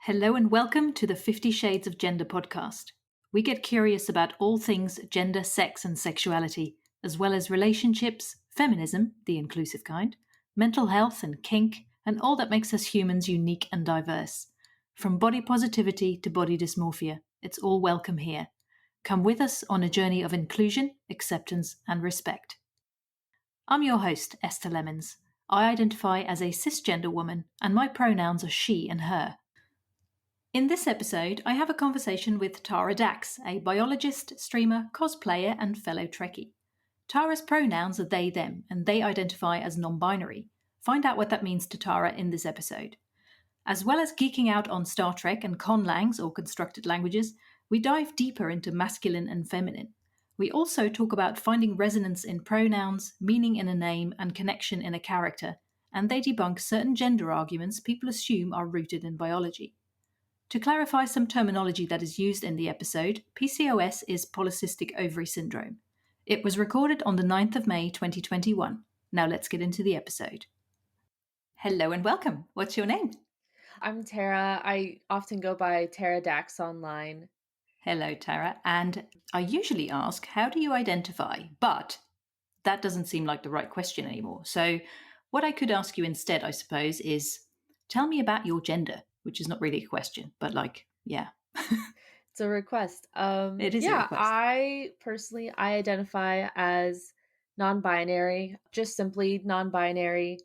Hello and welcome to the 50 Shades of Gender podcast. We get curious about all things gender, sex, and sexuality, as well as relationships, feminism, the inclusive kind, mental health and kink, and all that makes us humans unique and diverse. From body positivity to body dysmorphia, it's all welcome here. Come with us on a journey of inclusion, acceptance, and respect. I'm your host, Esther Lemons. I identify as a cisgender woman, and my pronouns are she and her. In this episode, I have a conversation with Tara DAX, a biologist, streamer, cosplayer, and fellow Trekkie. Tara's pronouns are they, them, and they identify as non-binary. Find out what that means to Tara in this episode. As well as geeking out on Star Trek and conlangs, or constructed languages, we dive deeper into masculine and feminine. We also talk about finding resonance in pronouns, meaning in a name, and connection in a character, and they debunk certain gender arguments people assume are rooted in biology. To clarify some terminology that is used in the episode, PCOS is polycystic ovary syndrome. It was recorded on the 9th of May 2021. Now let's get into the episode. Hello and welcome. What's your name? I'm Tara. I often go by Tara DAX online. Hello, Tara. And I usually ask, how do you identify? But that doesn't seem like the right question anymore. So what I could ask you instead, I suppose, is tell me about your gender. Which is not really a question, but yeah. It's a request. It is a request. I identify as non-binary, just simply non-binary.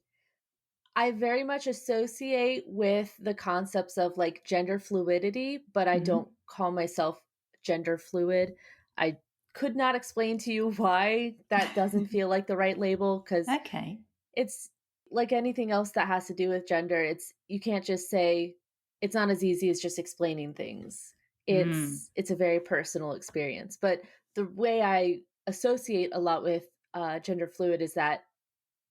I very much associate with the concepts of like gender fluidity, but I don't call myself gender fluid. I could not explain to you why that doesn't feel like the right label, because it's like anything else that has to do with gender. You can't just say, it's not as easy as just explaining things. It's a very personal experience. But the way I associate a lot with gender fluid is that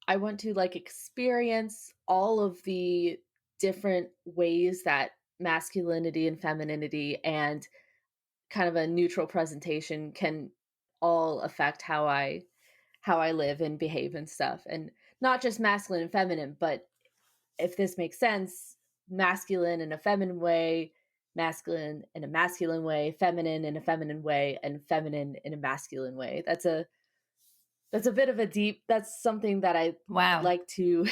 I want to like experience all of the different ways that masculinity and femininity and kind of a neutral presentation can all affect how I live and behave and stuff. And not just masculine and feminine, but if this makes sense, masculine in a feminine way, masculine in a masculine way, feminine in a feminine way, and feminine in a masculine way. That's a bit of that's something that I like to.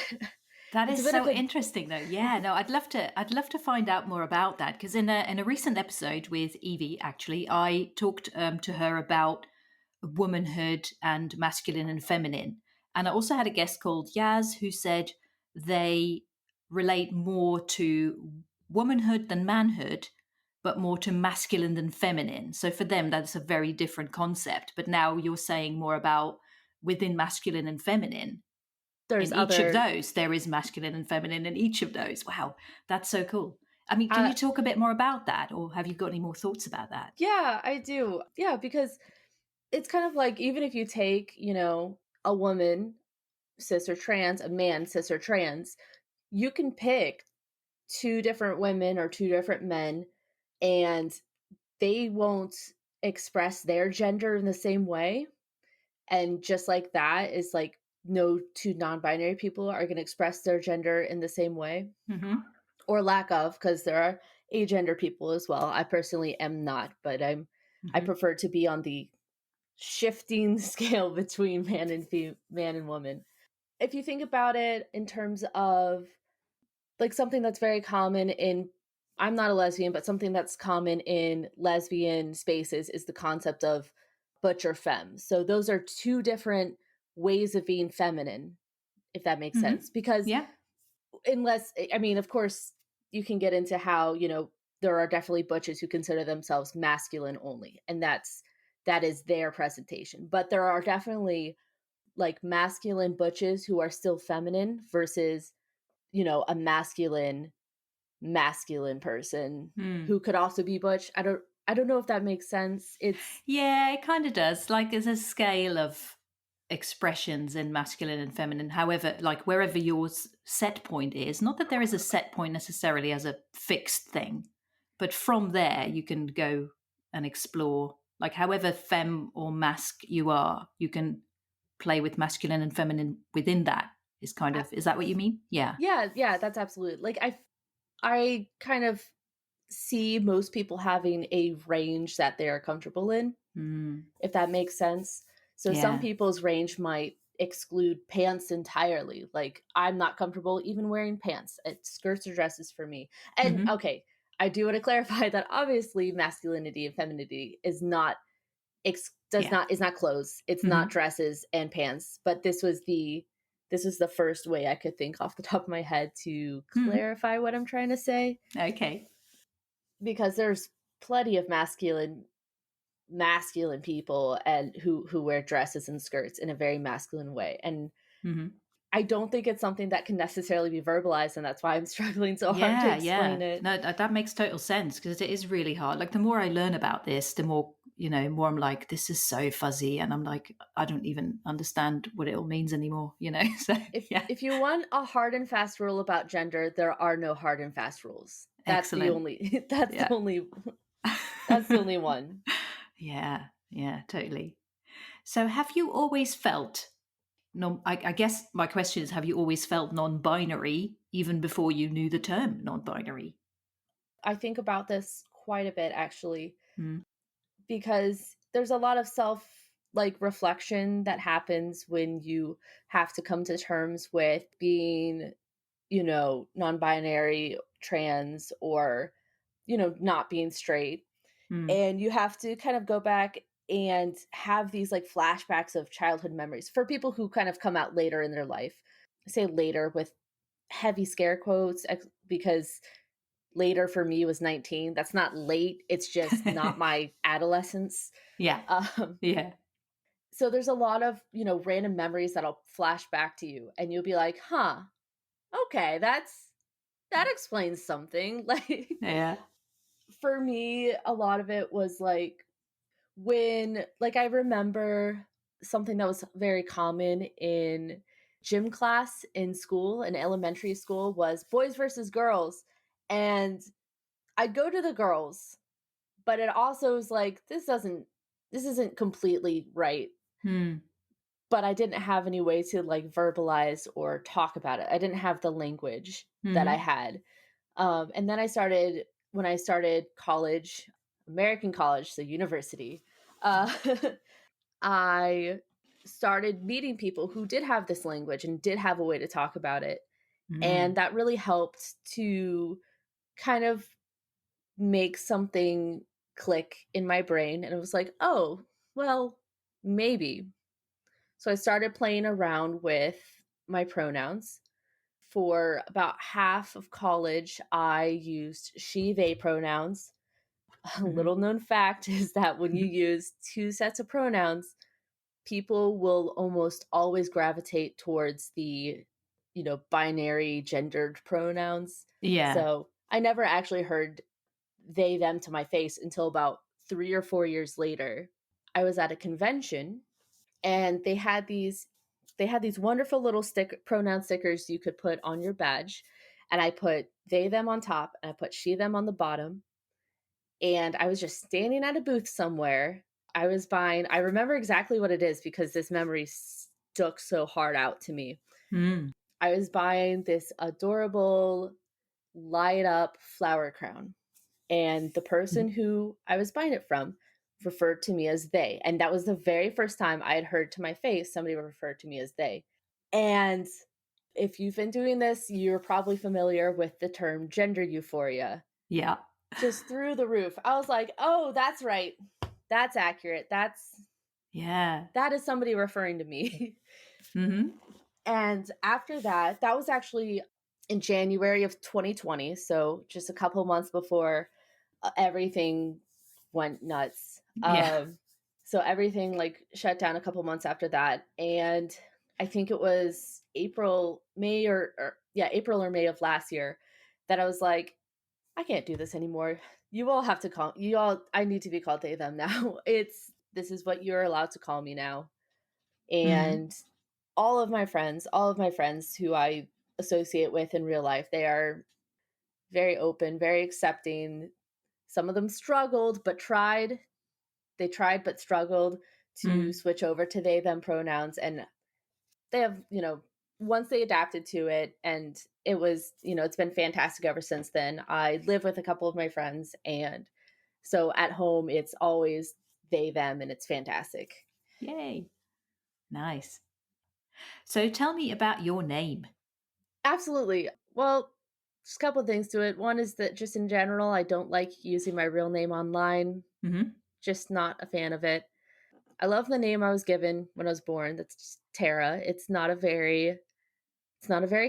That is so interesting, though. Yeah, no, I'd love to find out more about that, because in a recent episode with Evie, actually, I talked to her about womanhood and masculine and feminine, and I also had a guest called Yaz who said they relate more to womanhood than manhood, but more to masculine than feminine. So for them, that's a very different concept. But now you're saying more about within masculine and feminine. Each of those, there is masculine and feminine in each of those. Wow, that's so cool. I mean, can you talk a bit more about that, or have you got any more thoughts about that? Yeah, I do. Yeah, because it's kind of like, even if you take, a woman, cis or trans, a man, cis or trans, you can pick two different women or two different men, and they won't express their gender in the same way. And just like that is like, no two non-binary people are going to express their gender in the same way, or lack of, because there are agender people as well. I personally am not, but I prefer to be on the shifting scale between man and woman. If you think about it in terms of like something that's very common in, I'm not a lesbian, but something that's common in lesbian spaces is the concept of butch or femme. So those are two different ways of being feminine, if that makes sense. Because unless, I mean, of course, you can get into how, there are definitely butches who consider themselves masculine only, and that is their presentation. But there are definitely like masculine butches who are still feminine versus, a masculine person who could also be butch. I don't know if that makes sense. It kind of does. Like there's a scale of expressions in masculine and feminine. However, like wherever your set point is, not that there is a set point necessarily as a fixed thing, but from there you can go and explore. Like however femme or masc you are, you can play with masculine and feminine within that. Is kind of, is that what you mean? Yeah. Yeah, that's absolutely. Like I kind of see most people having a range that they are comfortable in, if that makes sense. So some Yeah. people's range might exclude pants entirely. Like, I'm not comfortable even wearing pants. It's skirts or dresses for me. And Mhm. okay, I do want to clarify that obviously masculinity and femininity is not Yeah. is not clothes. It's not Mhm. dresses and pants. But this was the first way I could think off the top of my head to Mhm. clarify what I'm trying to say, Okay. because there's plenty of masculine people and who wear dresses and skirts in a very masculine way, and Mhm. I don't think it's something that can necessarily be verbalized, and that's why I'm struggling so hard to Yeah, explain yeah. it. No, that makes total sense because it is really hard. Like the more I learn about this, the more, more I'm like, this is so fuzzy. And I'm like, I don't even understand what it all means anymore, So yeah, If you want a hard and fast rule about gender, there are no hard and fast rules. That's the excellent. only Yeah. that's the only one. Yeah, yeah, totally. So have you always felt, no, I guess my question is, have you always felt non binary even before you knew the term non binary? I think about this quite a bit actually, Mm, because there's a lot of reflection that happens when you have to come to terms with being, non-binary, trans, or not being straight. mm, And you have to kind of go back and have these like flashbacks of childhood memories for people who kind of come out later in their life. I say later with heavy scare quotes, because later for me was 19. That's not late, it's just not my adolescence. yeah, um, yeah. so there's a lot of random memories that'll flash back to you, and you'll be like, huh, okay, that explains something. Like, Yeah. for me, a lot of it was like, when, like, I remember something that was very common in gym class in school, in elementary school, was boys versus girls. And I'd go to the girls, but it also was like, this isn't completely right. Mm, But I didn't have any way to like verbalize or talk about it. I didn't have the language that I mhm, had. And then when I started college, American college, so university, uh, I started meeting people who did have this language and did have a way to talk about it. And mm, that really helped to kind of make something click in my brain. And it was like, oh, well, maybe. So I started playing around with my pronouns. For about half of college, I used she, they pronouns. A little mhm, known fact is that when you use two sets of pronouns, people will almost always gravitate towards the, binary gendered pronouns. yeah. So I never actually heard they, them to my face until about 3 or 4 years later. I was at a convention, and they had these wonderful little pronoun stickers you could put on your badge. And I put they, them on top, and I put she, them on the bottom. And I was just standing at a booth somewhere. I remember exactly what it is because this memory stuck so hard out to me. Mm, I was buying this adorable light up flower crown. And the person mhm, who I was buying it from referred to me as they. And that was the very first time I had heard to my face somebody refer to me as they. And if you've been doing this, you're probably familiar with the term gender euphoria. yeah. Just through the roof. I was like, oh, that's right. That's accurate. Yeah. That is somebody referring to me. Mhm, And after that, that was actually in January of 2020. So just a couple months before everything went nuts. yeah. So everything like shut down a couple months after that. And I think it was April or May of last year that I was like, I can't do this anymore. I need to be called they, them now. This is what you're allowed to call me now. Mhm, And all of my friends who I associate with in real life, they are very open, very accepting. Some of them struggled, but tried. They tried, but struggled to mm, switch over to they, them pronouns. And they have, once they adapted to it, and it was, it's been fantastic ever since then. I live with a couple of my friends, and so at home it's always they, them, and it's fantastic. Yay. Nice. So tell me about your name. Absolutely. Well, just a couple of things to it. One is that just in general, I don't like using my real name online. Mm-hmm. Just not a fan of it. I love the name I was given when I was born. That's just Tara. It's not a very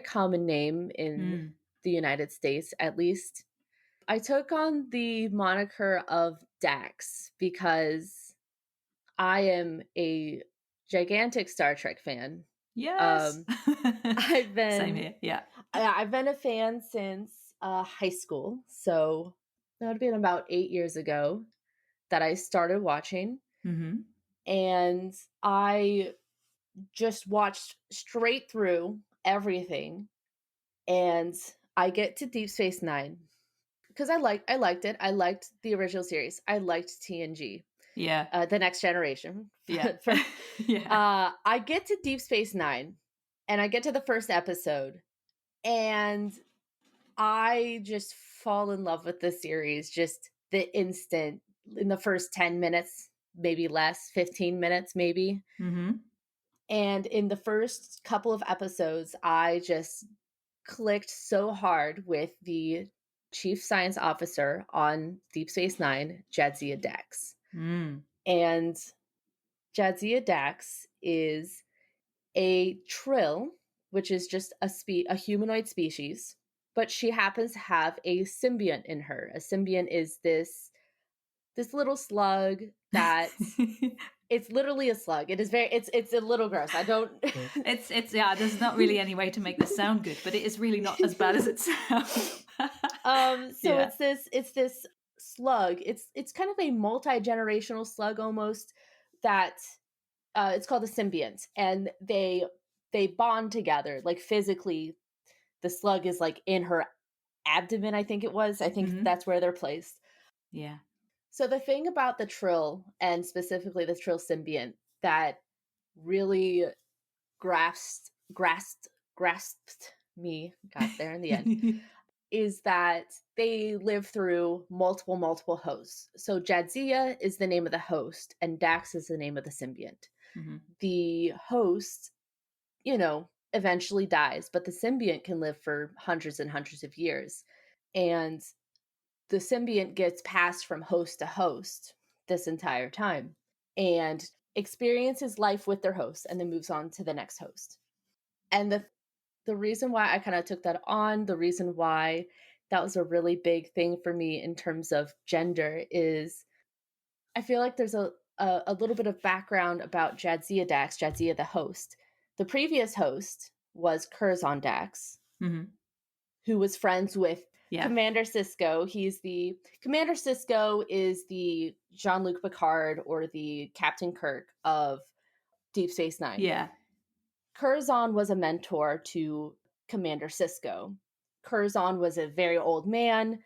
common name in Mm. the United States, at least. I took on the moniker of Dax because I am a gigantic Star Trek fan. Yes. Um, I've Same been here. Yeah. I've been a fan since high school, so that would have been about 8 years ago that I started watching, Mm-hmm. and I just watched straight through everything, and I get to Deep Space Nine because I liked it. I liked the original series. I liked TNG, Yeah. the Next Generation. Yeah. For Yeah. I get to Deep Space Nine, and I get to the first episode, and I just fall in love with the series just the instant in the first 10 minutes, maybe less, 15 minutes, maybe. Mm-hmm. And in the first couple of episodes, I just clicked so hard with the chief science officer on Deep Space Nine, Jadzia Dax. Mm. And Jadzia Dax is a trill, which is just a humanoid species, but she happens to have a symbiont in her. A symbiont is this little slug that it's literally a slug. It's a little gross. I don't It's yeah, there's not really any way to make this sound good, but it is really not as bad as it sounds. so Yeah. it's this slug. It's kind of a multi-generational slug almost that it's called a symbiont, and they bond together like physically. The slug is like in her abdomen, I think it was. I think Mm-hmm. that's where they're placed. Yeah. So the thing about the Trill, and specifically the Trill symbiont, that really grasped me, got there in the end, is that they live through multiple hosts. So Jadzia is the name of the host, and Dax is the name of the symbiont. Mm-hmm. The host, eventually dies, but the symbiont can live for hundreds and hundreds of years. And the symbiont gets passed from host to host this entire time and experiences life with their host and then moves on to the next host. And the reason why I kind of took that on, the reason why that was a really big thing for me in terms of gender is I feel like there's a little bit of background about Jadzia Dax, Jadzia the host. The previous host was Curzon Dax, Mm-hmm. who was friends with Yeah. Commander Sisko. Commander Sisko is the Jean-Luc Picard or the Captain Kirk of Deep Space Nine. Yeah. Curzon was a mentor to Commander Sisko. Curzon was a very old man.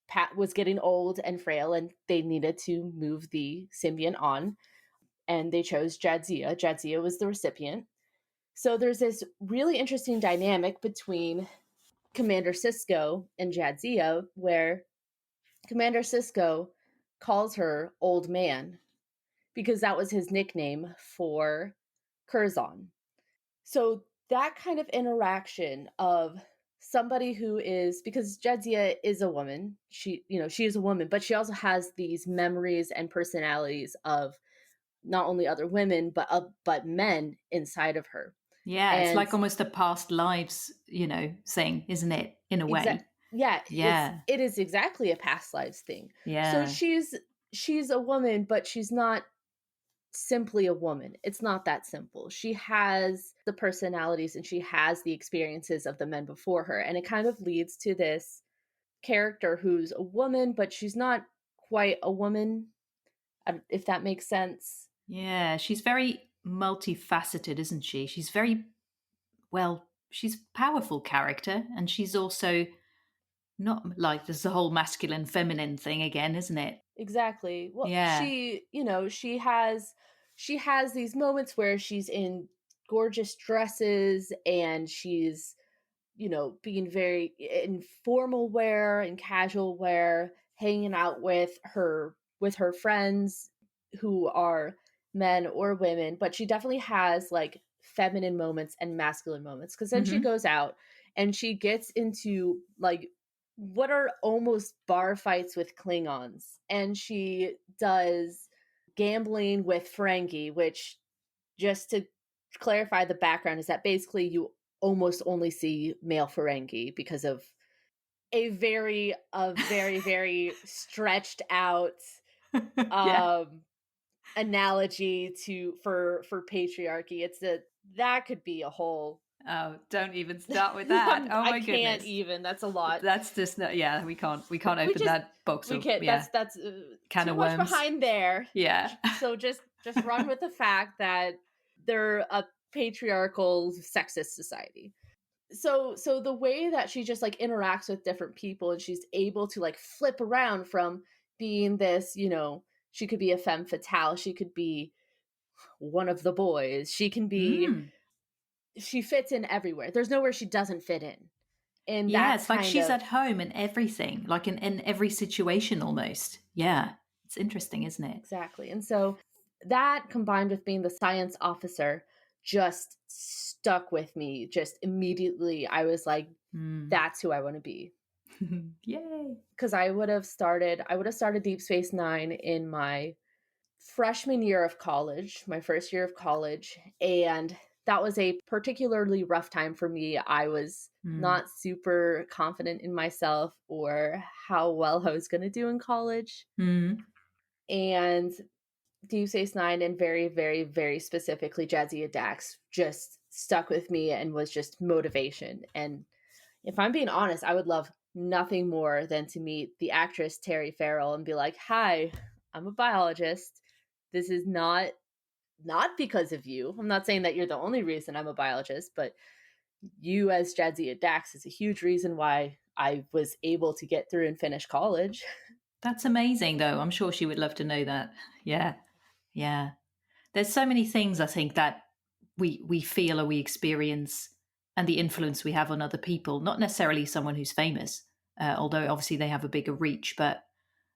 Pat was getting old and frail, and they needed to move the symbiont on, and they chose Jadzia. Jadzia was the recipient. So there's this really interesting dynamic between Commander Sisko and Jadzia, where Commander Sisko calls her Old Man because that was his nickname for Curzon. So that kind of interaction of somebody who is, because Jadzia is a woman, she is a woman, but she also has these memories and personalities of not only other women but men inside of her. Yeah. It's And like almost a past lives, thing, isn't it? In a way. yeah, Yeah. it is exactly a past lives thing. So Yeah. she's a woman, but she's not simply a woman. It's not that simple. She has the personalities and she has the experiences of the men before her, and it kind of leads to this character who's a woman, but she's not quite a woman, if that makes sense. Yeah. She's very multifaceted, isn't she? She's a powerful character, and she's also not like there's the whole masculine feminine thing again, isn't it? Exactly. Well, Yeah. she has these moments where she's in gorgeous dresses, and she's, being very in formal wear and casual wear, hanging out with her friends who are men or women, but she definitely has like feminine moments and masculine moments, because then she Mm-hmm. goes out and she gets into like what are almost bar fights with Klingons, and she does gambling with Ferengi, which, just to clarify the background, is that basically you almost only see male Ferengi because of a very stretched out Yeah. um analogy for patriarchy. That could be a whole Oh, don't even start with that. Oh I my can't goodness. even. That's a lot. That's just not, yeah, we can't We open just that box we of, can't. yeah, That's can too of much worms. behind there. Yeah. So just run with the fact that they're a patriarchal, sexist society. So the way that she just like interacts with different people, and she's able to like flip around from being this, she could be a femme fatale, she could be one of the boys, Mm. she fits in everywhere. There's nowhere she doesn't fit in. And Yeah, that's it's like kind she's of at home in everything, like in every situation almost. Yeah. It's interesting, isn't it? exactly. And so that, combined with being the science officer, just stuck with me. Just immediately I was like, Mm. that's who I want to be. Yay. Because I would have started Deep Space Nine in my freshman year of college, my first year of college, and that was a particularly rough time for me. I was Mm. not super confident in myself or how well I was going to do in college. Mm. And Deep Space Nine, and very, very, very specifically Jadzia Dax, just stuck with me and was just motivation. And if I'm being honest, I would love nothing more than to meet the actress Terry Farrell and be like, "Hi, I'm a biologist. This is not because of you. I'm not saying that you're the only reason I'm a biologist, but you as Jadzia Dax is a huge reason why I was able to get through and finish college." That's amazing, though. I'm sure she would love to know that. Yeah. Yeah. There's so many things I think that we feel or we experience, and the influence we have on other people, not necessarily someone who's famous, although obviously they have a bigger reach, but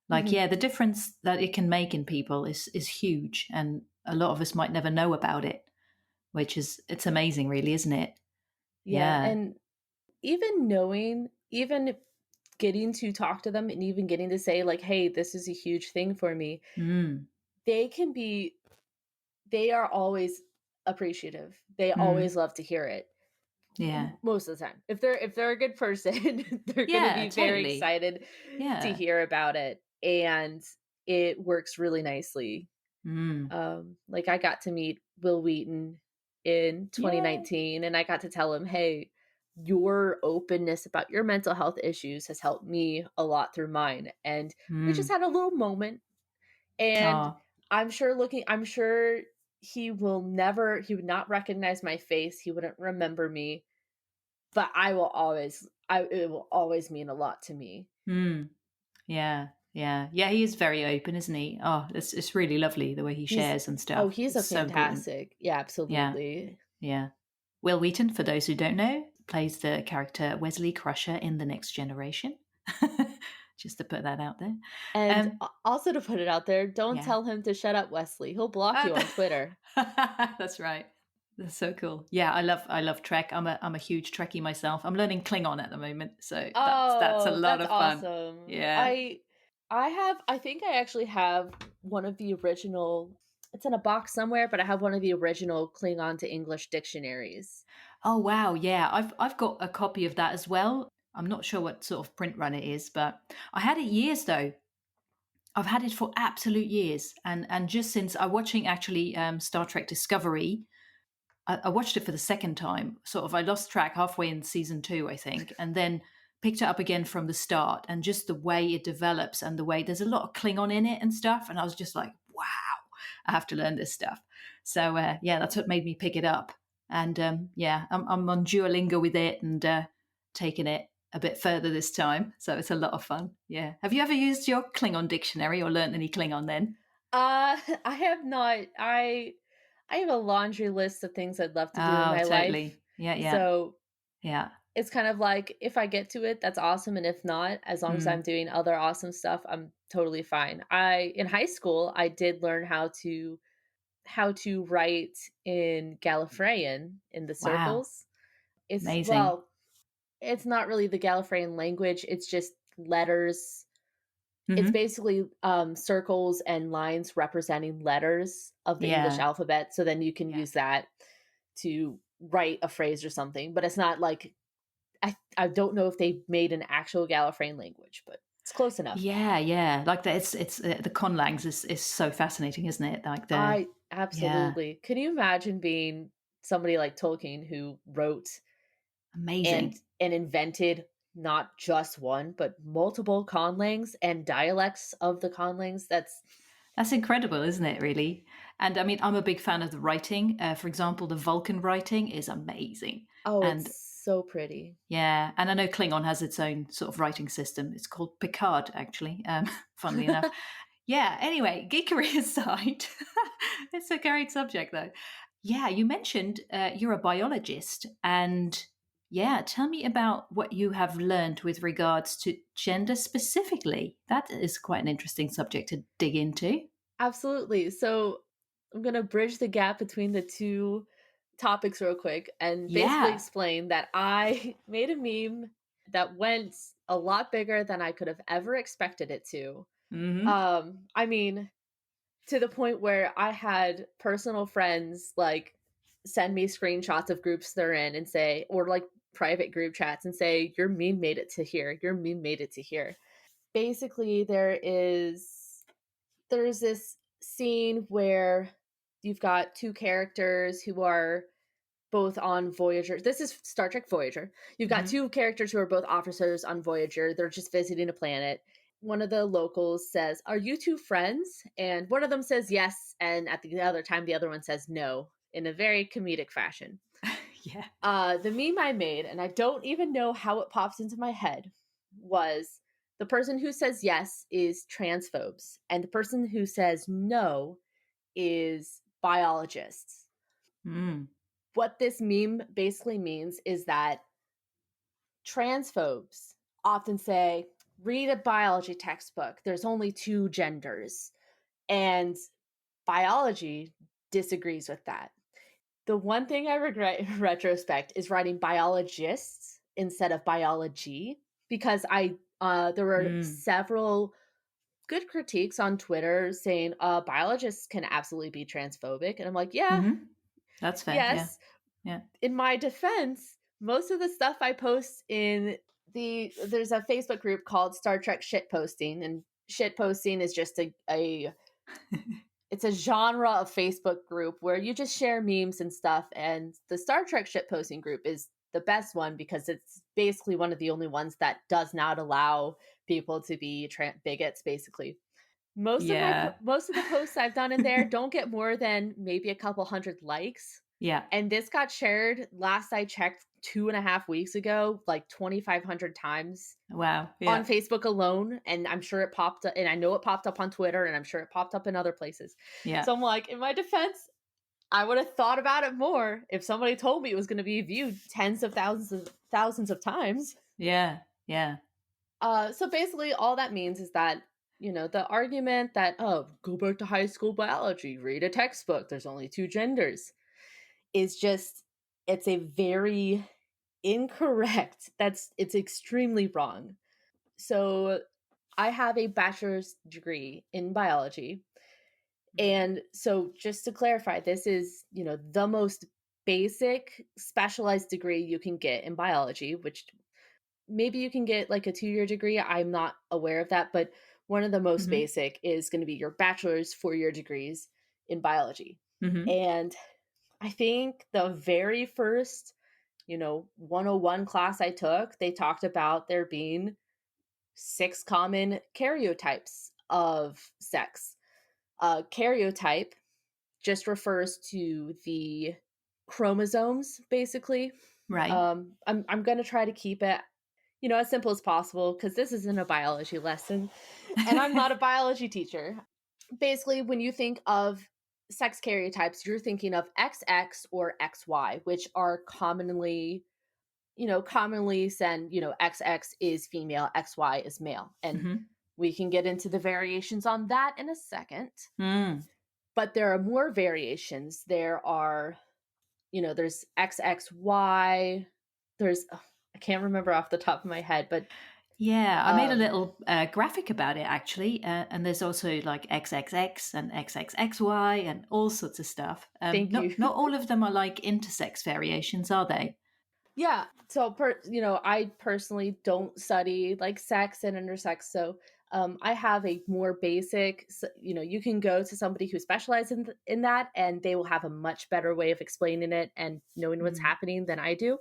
like, Mhm. yeah, the difference that it can make in people is huge, and a lot of us might never know about it, which is, it's amazing, really, isn't it? Yeah, Yeah. and even getting to talk to them and even getting to say like, "Hey, this is a huge thing for me." Mm. They can be they are always appreciative. They always Mm. love to hear it. Yeah. Most of the time. If they're a good person, they're going to Yeah, be very totally. excited to Yeah. hear about it, and it works really nicely. Mm. Like I got to meet Will Wheaton in Yay. 2019, and I got to tell him, "Hey, your openness about your mental health issues has helped me a lot through mine." And we just Mm. had a little moment, and Oh, I'm sure he would not recognize my face. He wouldn't remember me, but it will always mean a lot to me. mm. Yeah. Yeah. Yeah. He is very open, isn't he? Oh, it's really lovely the way he He's shares and Oh, stuff. he's It's a so important. fantastic. Yeah, Yeah. absolutely. Yeah. Will Wheaton, for those who don't know, plays the character Wesley Crusher in The Next Generation. Just to put that out there. And Um, also, to put it out there, don't yeah. tell him to shut up, Wesley. He'll block you on Twitter. That's right. That's so cool. Yeah, I love Trek. I'm a huge Trekkie myself. I'm learning Klingon at the moment, so that's a Oh, lot that's of fun. awesome. Yeah. I think I actually have one of the original, it's in a box somewhere, but I have one of the original Klingon to English dictionaries. Oh wow, yeah. I've got a copy of that as well. I'm not sure what sort of print run it is, but I had it years though. I've had it for absolute years, and just since I watching actually Star Trek Discovery, I watched it for the second time. Sort of, I lost track halfway in season two, I think, and then picked it up again from the start. And just the way it develops, and the way there's a lot of Klingon in it and stuff, and I was just like, wow, I have to learn this stuff. So yeah, that's what made me pick it up. And yeah, I'm on Duolingo with it, and taking it a bit further this time. So it's a lot of fun. Yeah. Have you ever used your Klingon dictionary or learnt any Klingon then? I have not. I I have a laundry list of things I'd love to do in Oh, my life. totally. Yeah, yeah, So yeah. it's kind of like if I get to it, that's awesome. And if not, as long as I'm Mm. doing other awesome stuff, I'm totally fine. I in high school, I did learn how to write in Gallifreyan in the Wow. circles. It's Amazing. well, it's not really the Gallifreyan language, it's just letters. It's Hmm. basically circles and lines representing letters of the English Yeah. alphabet. So then you can Yeah. use that to write a phrase or something. But it's not like I don't know if they made an actual Gallifreyan language, but it's close enough. Yeah, yeah. Like that, it's the conlangs is so fascinating, isn't it? Like the I yeah, absolutely. Can you imagine being somebody like Tolkien who wrote and amazing. invented not just one but multiple conlangs and dialects of the conlangs? That's incredible, isn't it? Really. And I mean, I'm a big fan of the writing. For example, the Vulcan writing is amazing. Oh, it's And so pretty. yeah, and I know Klingon has its own sort of writing system. It's called Picard, actually. Funnily enough. Yeah. Anyway, geekery aside, it's a great subject, though. Yeah, you mentioned you're a biologist, and yeah, tell me about what you have learned with regards to gender specifically. That is quite an interesting subject to dig into. Absolutely. So I'm going to bridge the gap between the two topics real quick and basically Yeah. explain that I made a meme that went a lot bigger than I could have ever expected it to. Hmm. I mean, to the point where I had personal friends like send me screenshots of groups they're in and say, or like private group chats and say, your meme made it to here. Your meme made it to here. Basically, there's this scene where you've got two characters who are both on Voyager. This is Star Trek Voyager. You've got Hmm. two characters who are both officers on Voyager. They're just visiting a planet. One of the locals says, "Are you two friends?" And one of them says yes, and at the other time the other one says no in a very comedic fashion. Yeah. The meme I made, and I don't even know how it pops into my head, was the person who says yes is transphobes, and the person who says no is biologists. Mm. What this meme basically means is that transphobes often say, read a biology textbook, there's only two genders. And biology disagrees with that. The one thing I regret in retrospect is writing biologists instead of biology because there were Mm. several good critiques on Twitter saying biologists can absolutely be transphobic, and I'm like, yeah, Hmm. That's fair. Yeah. yes. Yeah. In my defense, most of the stuff I post in there's a Facebook group called Star Trek shit posting, and shit posting is just a it's a genre of Facebook group where you just share memes and stuff. And the Star Trek shitposting group is the best one because it's basically one of the only ones that does not allow people to be bigots. Basically, Yeah. most of the posts I've done in there don't get more than maybe a couple hundred likes. Yeah. And this got shared last I checked 2.5 weeks ago, like 2,500 times Wow. on Yeah. Facebook alone, and I'm sure it popped up, and I know it popped up on Twitter, and I'm sure it popped up in other places. Yeah. So I'm like, in my defense, I would have thought about it more if somebody told me it was going to be viewed tens of thousands of times. Yeah. Yeah. So basically, all that means is that the argument that go back to high school biology, read a textbook, there's only two genders, is just it's a very incorrect. It's extremely wrong. So I have a bachelor's degree in biology. Mhm. And so just to clarify, this is, the most basic specialized degree you can get in biology, which maybe you can get like a 2-year degree. I'm not aware of that, but one of the most Mhm. basic is going to be your bachelor's 4-year degrees in biology. Mhm. And I think the very first, 101 class I took, they talked about there being 6 common karyotypes of sex. Karyotype just refers to the chromosomes, basically. Right. I'm going to try to keep it, as simple as possible because this isn't a biology lesson, and I'm not a biology teacher. Basically, when you think of sex karyotypes, you're thinking of XX or XY, which are commonly, commonly said, XX is female, XY is male. And Mm-hmm. we can get into the variations on that in a second. Mm. But there are more variations. There are, there's XXY. There's, I can't remember off the top of my head, but Yeah, I made a little graphic about it actually, and there's also like XXX and XXXY and all sorts of stuff. thank you. Not all of them are like intersex variations, are they? Yeah. So, I personally don't study like sex and intersex. So, I have a more basic, you can go to somebody who specializes in that and they will have a much better way of explaining it and knowing what's Mm. happening than I do.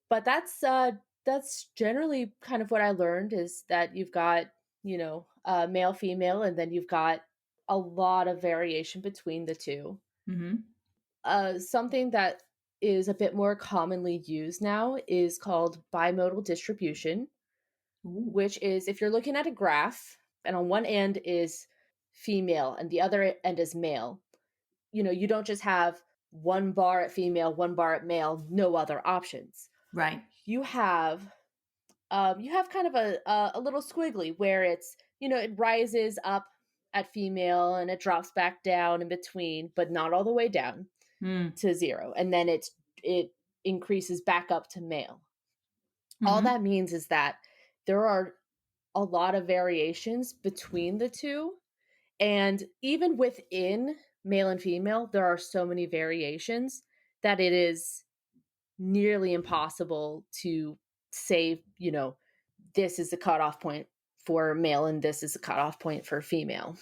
But that's generally kind of what I learned is that you've got, male, female, and then you've got a lot of variation between the two. Mm-hmm. Something that is a bit more commonly used now is called bimodal distribution, Ooh. which is if you're looking at a graph and on one end is female and the other end is male, you don't just have one bar at female, one bar at male, no other options. Right. You have kind of a little squiggly where it's, it rises up at female and it drops back down in between, but not all the way down Mm. to 0, and then it increases back up to male. All Mm-hmm. that means is that there are a lot of variations between the two, and even within male and female there are so many variations that it is nearly impossible to say, this is the cutoff point for male and this is the cutoff point for female.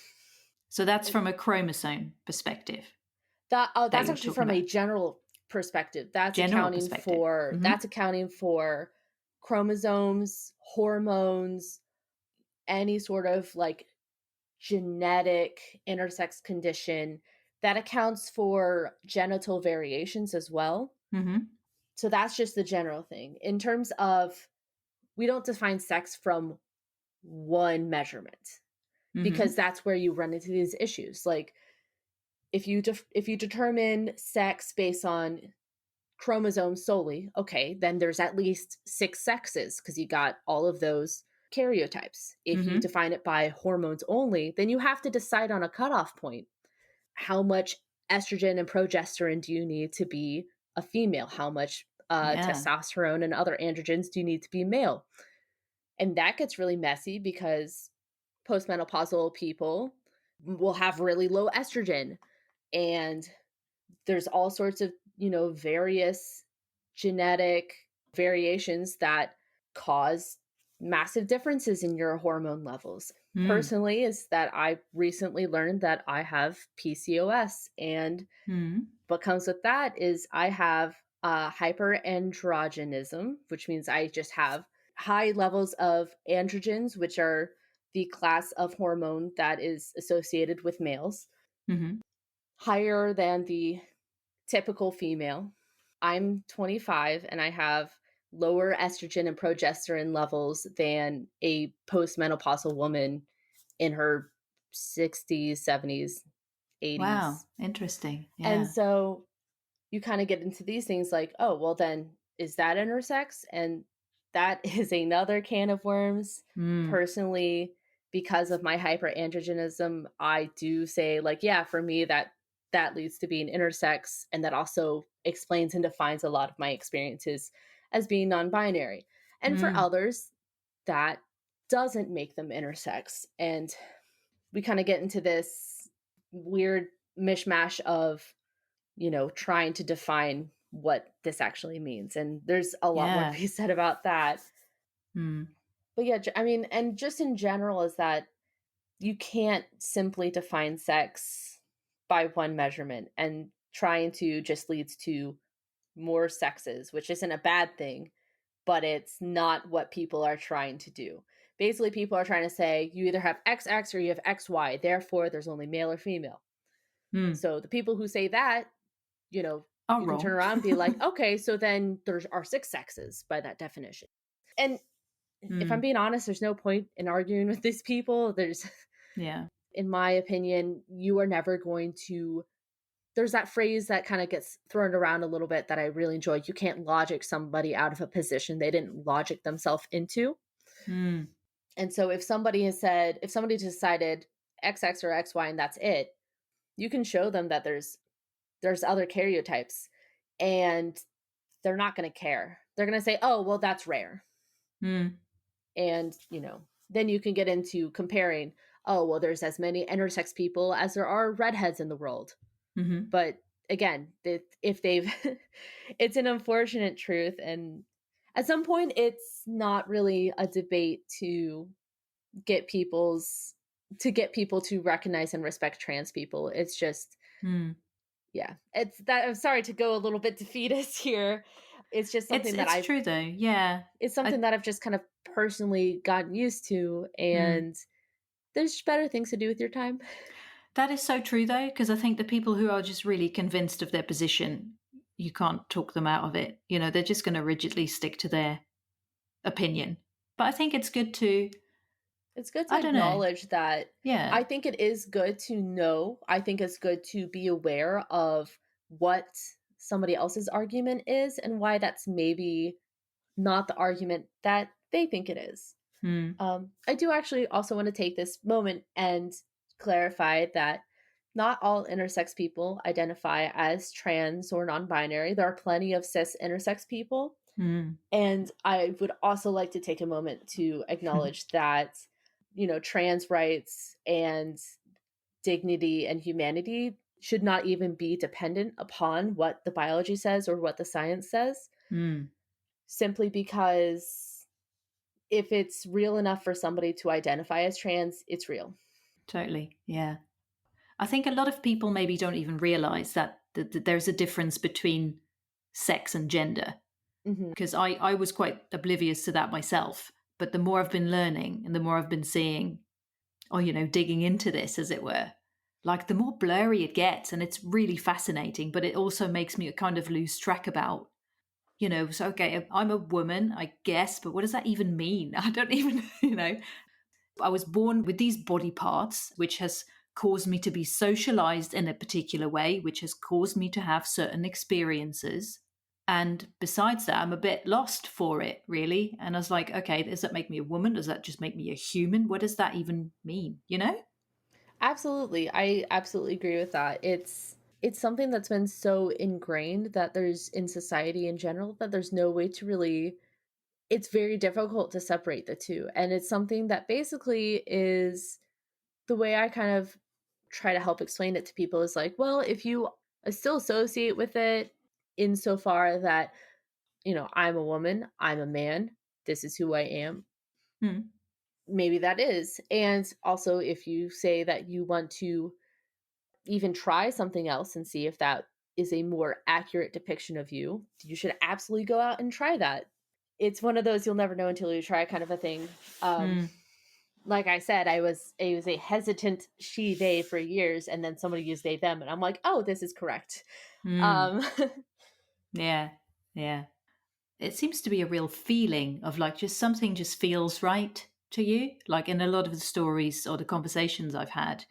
So that's from a chromosome perspective that That's you're actually talking from a about. general perspective. General perspective. Mm-hmm. That's accounting for chromosomes, hormones, any sort of like genetic intersex condition that accounts for genital variations as well. Mm-hmm. So that's just the general thing. In terms of, we don't define sex from one measurement Mm-hmm. because that's where you run into these issues. Like if you determine sex based on chromosomes solely, okay, then there's at least 6 sexes because you got all of those karyotypes. If you Mm-hmm. define it by hormones only, then you have to decide on a cutoff point. How much estrogen and progesterone do you need to be a female? How much Yeah. testosterone and other androgens do you need to be male? And that gets really messy because postmenopausal people will have really low estrogen, and there's all sorts of, various genetic variations that cause massive differences in your hormone levels. Mm. Personally, is that I recently learned that I have PCOS, and Mm. what comes with that is I have hyperandrogenism, which means I just have high levels of androgens, which are the class of hormone that is associated with males, Mm-hmm. higher than the typical female. I'm 25 and I have lower estrogen and progesterone levels than a postmenopausal woman in her 60s, 70s, 80s. Wow. Interesting. And Yeah. so you kind of get into these things like, oh, well, then is that intersex? And that is another can of worms. Mm. Personally, because of my hyperandrogenism, I do say, like, yeah, for me, that leads to being intersex. And that also explains and defines a lot of my experiences as being non binary. And for Mm. others, that doesn't make them intersex. And we kind of get into this weird mishmash of, trying to define what this actually means. And there's a lot more to Yeah. be said about that. Mm. But yeah, I mean, and just in general, is that you can't simply define sex by one measurement, and trying to just leads to more sexes, which isn't a bad thing, but it's not what people are trying to do. Basically, people are trying to say you either have XX or you have XY, therefore there's only male or female. Mm. So the people who say that, Are you can turn wrong. around and be like, okay, so then there are 6 sexes by that definition. And if I'm Mm. being honest, there's no point in arguing with these people. There's, Yeah. in my opinion, you are never going to there's that phrase that kind of gets thrown around a little bit that I really enjoy. You can't logic somebody out of a position they didn't logic themselves into. Mm. And so if somebody decided XX or XY and that's it, you can show them that there's other karyotypes, and they're not going to care. They're going to say, "Oh, well, that's rare." Mm. And, then you can get into comparing, "Oh, well, there's as many intersex people as there are redheads in the world." Mm-hmm. But again, if they've it's an unfortunate truth, and at some point it's not really a debate get people's to get people to recognize and respect trans people. It's just, Mm. yeah, it's that. I'm sorry to go a little bit defeatist here. It's just something that It's true though. Yeah. it's I something that I've just kind of personally gotten used to, mm. and there's better things to do with your time. That is so true though, because I think the people who are just really convinced of their position, you can't talk them out of it. You know, they're just going to rigidly stick to their opinion. But I think it's good to, It's good to I don't know. acknowledge that. Yeah. I think it is good to know. I think it's good to be aware of what somebody else's argument is and why that's maybe not the argument that they think it is. Mm. I do actually also want to take this moment and clarify that not all intersex people identify as trans or non binary. There are plenty of cis intersex people. Mm. And I would also like to take a moment to acknowledge that, trans rights and dignity and humanity should not even be dependent upon what the biology says or what the science says, Mm. simply because if it's real enough for somebody to identify as trans, it's real. Totally. Yeah. I think a lot of people maybe don't even realize that there's a difference between sex and gender, Hmm. because I was quite oblivious to that myself. But the more I've been learning and the more I've been seeing, or, digging into this, as it were, like the more blurry it gets. And it's really fascinating, but it also makes me kind of lose track about, so, okay, I'm a woman, I guess, but what does that even mean? I don't even, I was born with these body parts, which has caused me to be socialized in a particular way, which has caused me to have certain experiences. And besides that, I'm a bit lost for it, really. And I was like, okay, does that make me a woman? Does that just make me a human? What does that even mean? Absolutely. I absolutely agree with that. It's something that's been so ingrained that there's in society in general that there's no way to really it's very difficult to separate the two. And it's something that basically is the way I kind of try to help explain it to people is like, well, if you still associate with it insofar that, I'm a woman, I'm a man, this is who I am, Hmm. maybe that is. And also, if you say that you want to even try something else and see if that is a more accurate depiction of you, you should absolutely go out and try that. It's one of those you'll never know until you try kind of a thing. Um, Hmm. like I said, I was a hesitant she they for years, and then somebody used they them, and I'm like, oh, this is correct. Hmm. Um, Yeah. Yeah. It seems to be a real feeling of like just something just feels right to you. Like in a lot of the stories or the conversations I've had,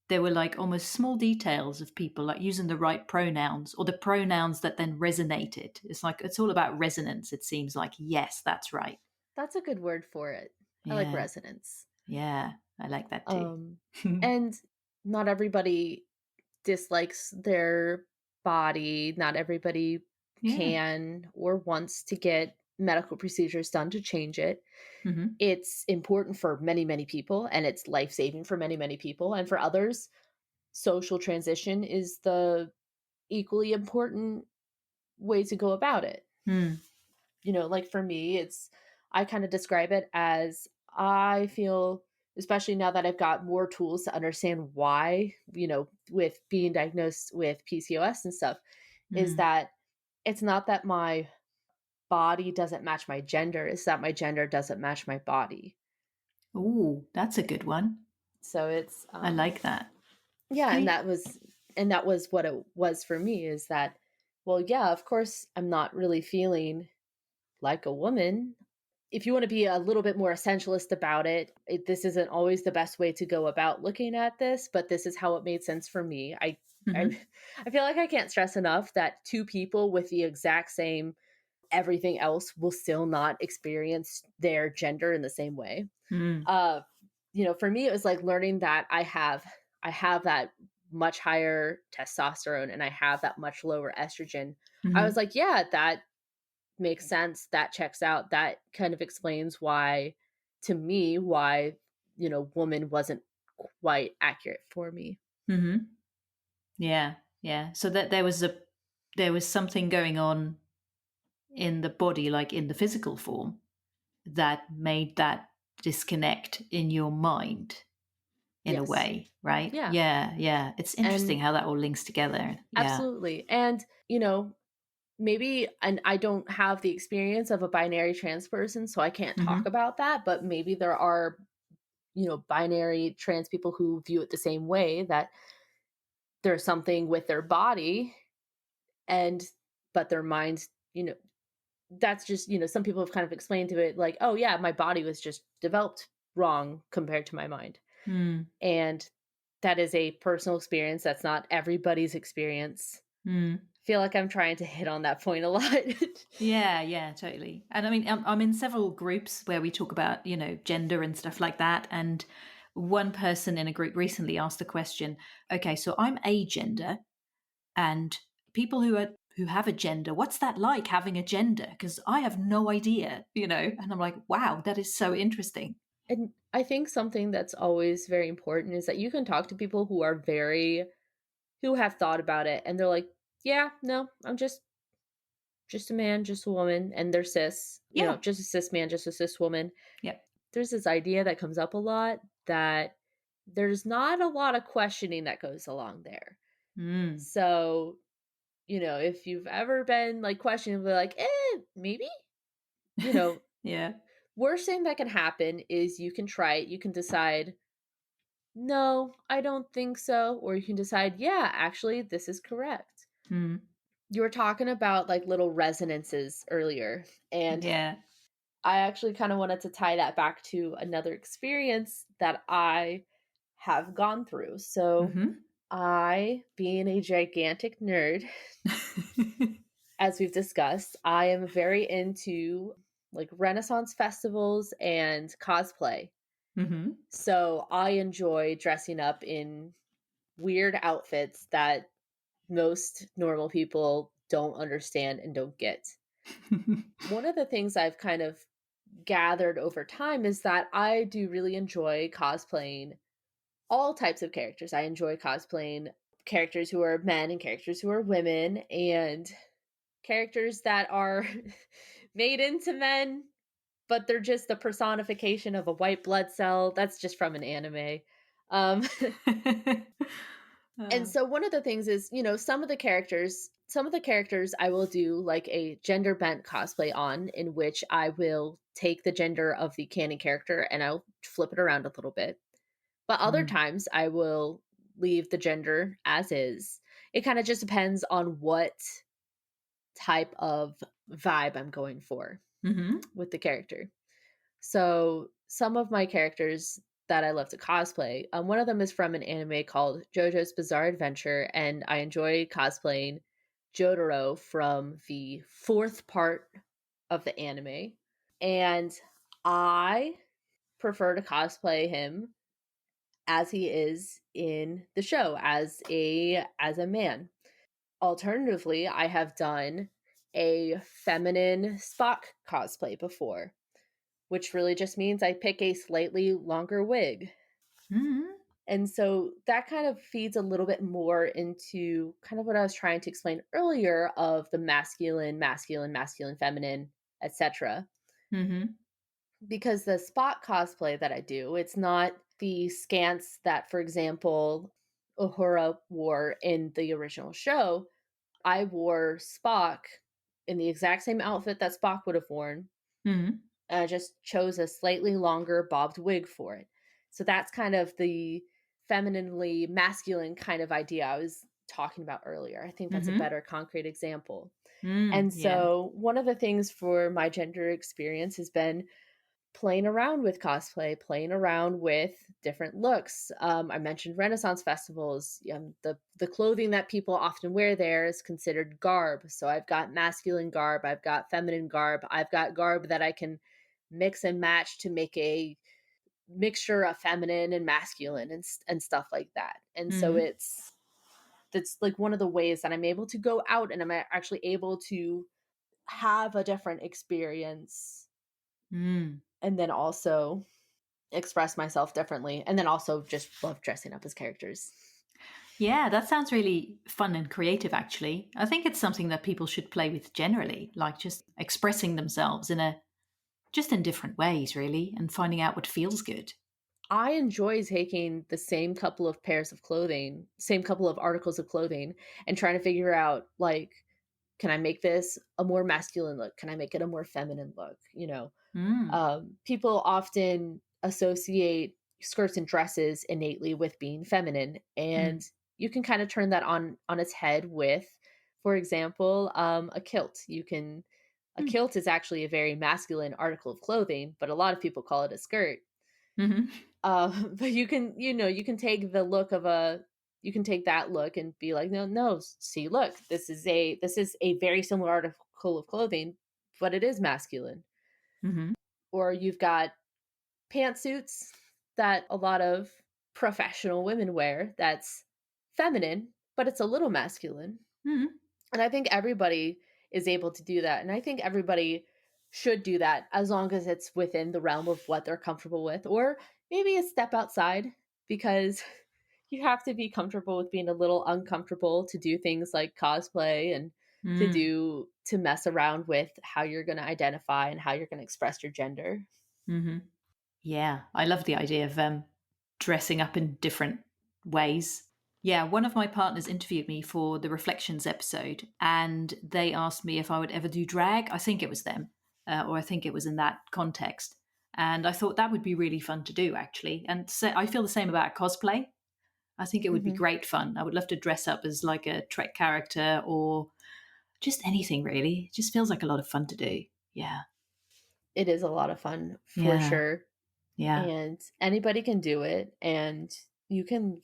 there were like almost small details of people like using the right pronouns or the pronouns that then resonated. It's like it's all about resonance. It seems like, yes, that's right. that's a good word for it. I like Yeah. resonance. Yeah. I like that too. Um, and not everybody dislikes their body. Not everybody Yeah. can or wants to get medical procedures done to change it. Hmm. It's important for many, many people, and it's life saving for many, many people. And for others, social transition is the equally important way to go about it. Mm. Like for me, I kind of describe it as I feel, especially now that I've got more tools to understand why, with being diagnosed with PCOS and stuff, is Mm. that it's not that my body doesn't match my gender, it's that my gender doesn't match my body. Ooh, that's a good one. So it's I like that. yeah, Can and you? that was what it was for me, is that, well, yeah, of course I'm not really feeling like a woman. If you want to be a little bit more essentialist about this isn't always the best way to go about looking at this, but this is how it made sense for me. I I Mhm. I feel like I can't stress enough that two people with the exact same everything else will still not experience their gender in the same way. Mm. Uh, for me, it was like learning that I have that much higher testosterone and I have that much lower estrogen. I was Mhm. like, yeah, that makes sense. That checks out. That kind of explains why, to me, why woman wasn't quite accurate for me. Mhm. Yeah. Yeah. So that there was something going on in the body, like in the physical form, that made that disconnect in your mind in a Yes. way, right? Yeah. Yeah. Yeah. It's interesting And how that all links together. Yeah. absolutely. And maybe, and I don't have the experience of a binary trans person, so I can't talk Mhm. about that, but maybe there are, binary trans people who view it the same way, that there's something with their body and but their minds, that's just, some people have kind of explained to it like, oh yeah, my body was just developed wrong compared to my mind. Mm. And that is a personal experience. That's not everybody's experience. Mm. Feel like I'm trying to hit on that point a lot. Yeah, yeah, totally. And I mean, I'm in several groups where we talk about, gender and stuff like that. And one person in a group recently asked the question, okay, so I'm agender, and people who have a gender, what's that like having a gender? Because I have no idea. And I'm like, wow, that is so interesting. And I think something that's always very important is that you can talk to people who have thought about it and they're like, yeah, no, I'm just a man, just a woman, and they're cis, Yeah. just a cis man, just a cis woman. Yeah. There's this idea that comes up a lot that there's not a lot of questioning that goes along there. Mm. So, if you've ever been like questioning, like, maybe, you know, Yeah. worst thing that can happen is you can try it, you can decide, no, I don't think so, or you can decide, yeah, actually, this is correct. Mm. You were talking about like little resonances earlier, and Yeah. I actually kind of wanted to tie that back to another experience that I have gone through. So, Mm-hmm. I, being a gigantic nerd, as we've discussed, I am very into like Renaissance festivals and cosplay. Mm-hmm. So, I enjoy dressing up in weird outfits that most normal people don't understand and don't get. One of the things I've kind of gathered over time is that I do really enjoy cosplaying all types of characters. I enjoy cosplaying characters who are men and characters who are women and characters that are made into men, but they're just the personification of a white blood cell. That's just from an anime. Um, and Uh, so one of the things is, some of the characters I will do like a gender bent cosplay on, in which I will take the gender of the canon character and I'll flip it around a little bit. But other mm. times I will leave the gender as is. It kind of just depends on what type of vibe I'm going for Mm-hmm. with the character. So some of my characters that I love to cosplay, one of them is from an anime called JoJo's Bizarre Adventure, and I enjoy cosplaying Jotaro from the fourth part of the anime. And I prefer to cosplay him as he is in the show as a man. Alternatively, I have done a feminine Spock cosplay before, which really just means I pick a slightly longer wig. Mm-hmm. And so that kind of feeds a little bit more into kind of what I was trying to explain earlier of the masculine, masculine, masculine, feminine, etc. Mm-hmm. Because the Spock cosplay that I do, it's not the scants that, for example, Uhura wore in the original show. I wore Spock in the exact same outfit that Spock would have worn. Mm-hmm. I just chose a slightly longer bobbed wig for it. So that's kind of the femininely masculine kind of idea I was talking about earlier. I think that's a Mm-hmm. better concrete example. Mm, And yeah. so one of the things for my gender experience has been playing around with cosplay, playing around with different looks. I mentioned Renaissance festivals. The clothing that people often wear there is considered garb. So I've got masculine garb, I've got feminine garb, I've got garb that I can mix and match to make a mixture of feminine and masculine and stuff like that. And so Mm-hmm. that's like one of the ways that I'm able to go out and I'm actually able to have a different experience Mm. and then also express myself differently and then also just love dressing up as characters. Yeah, that sounds really fun and creative, actually. I think it's something that people should play with generally, like just expressing themselves just in different ways, really, and finding out what feels good. I enjoy taking the same couple of pairs of clothing, same couple of articles of clothing, and trying to figure out like, can I make this a more masculine look? Can I make it a more feminine look? Mm. People often associate skirts and dresses innately with being feminine, and Mm. you can kind of turn that on its head with, for example, a kilt. A Mm. kilt is actually a very masculine article of clothing, but a lot of people call it a skirt. Mm-hmm. But you can take the look of a you can take that look and be like, no, no, see, look, this is a very similar article of clothing, but it is masculine. Mm-hmm. Or you've got pantsuits that a lot of professional women wear that's feminine, but it's a little masculine. Mm-hmm. And I think everybody is able to do that. And I think everybody should do that as long as it's within the realm of what they're comfortable with, or maybe a step outside, because you have to be comfortable with being a little uncomfortable to do things like cosplay and Mm. to mess around with how you're going to identify and how you're going to express your gender. Mm-hmm. Yeah, I love the idea of dressing up in different ways. Yeah, one of my partners interviewed me for the Reflections episode, and they asked me if I would ever do drag. I think it was them, or I think it was in that context. And I thought that would be really fun to do, actually. And so I feel the same about cosplay. I think it would be Hmm. great fun. I would love to dress up as like a Trek character or just anything, really. It just feels like a lot of fun to do. Yeah, It is a lot of fun for yeah, sure. yeah. And anybody can do it. And you can,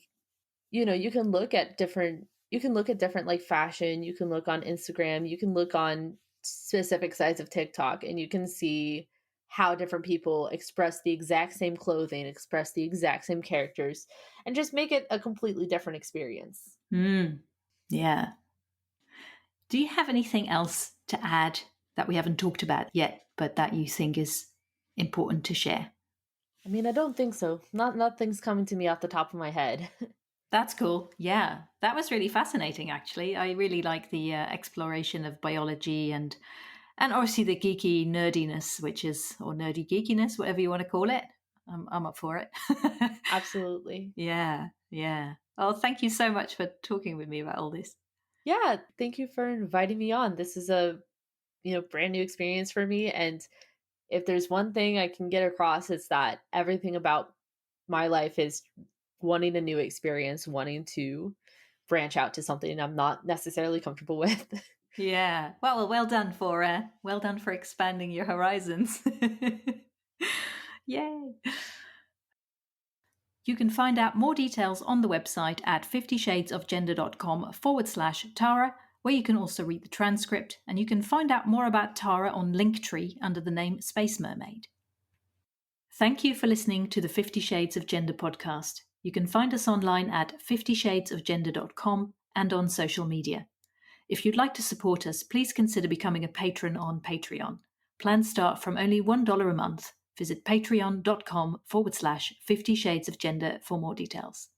you can look at different like fashion. You can look on Instagram. You can look on specific sites of TikTok and you can see how different people express the exact same clothing, express the exact same characters, and just make it a completely different experience. Mm, yeah. Do you have anything else to add that we haven't talked about yet, but that you think is important to share? I mean, I don't think so. Nothing's coming to me off the top of my head. That's cool. Yeah, that was really fascinating. Actually, I really like the exploration of biology and obviously the geeky nerdiness, which is or nerdy geekiness, whatever you want to call it. I'm up for it. Absolutely. Yeah, yeah. Oh, thank you so much for talking with me about all this. Yeah, thank you for inviting me on. This is a, brand new experience for me, and if there's one thing I can get across, it's that everything about my life is wanting a new experience, wanting to branch out to something I'm not necessarily comfortable with. Yeah. Well done for expanding your horizons. Yay. You can find out more details on the website at 50shadesofgender.com/Tara, where you can also read the transcript, and you can find out more about Tara on Linktree under the name Space Mermaid. Thank you for listening to the 50 Shades of Gender podcast. You can find us online at 50shadesofgender.com and on social media. If you'd like to support us, please consider becoming a patron on Patreon. Plans start from only $1 a month. Visit patreon.com/50 Shades of Gender for more details.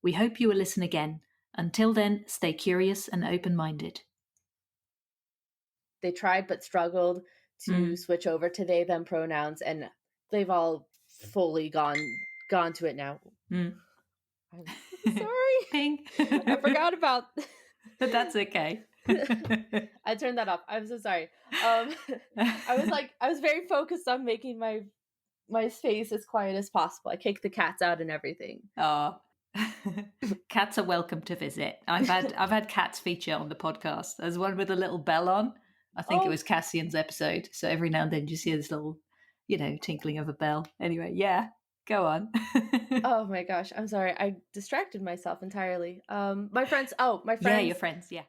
We hope you will listen again. Until then, stay curious and open minded. They tried but struggled to Mm. switch over to they them pronouns, and they've all fully gone to it now. Mm. I'm sorry. Ping. I forgot about But that's okay. I turned that off. I'm so sorry. I was very focused on making my space as quiet as possible. I kicked the cats out and everything. Oh. Cats are welcome to visit. I've had cats feature on the podcast. There's one with a little bell on. I think it Oh, was Cassian's episode. So every now and then you see this little tinkling of a bell. Anyway, yeah, go on. Oh my gosh, I'm sorry. I distracted myself entirely. My Yeah, friends your friends. Yeah.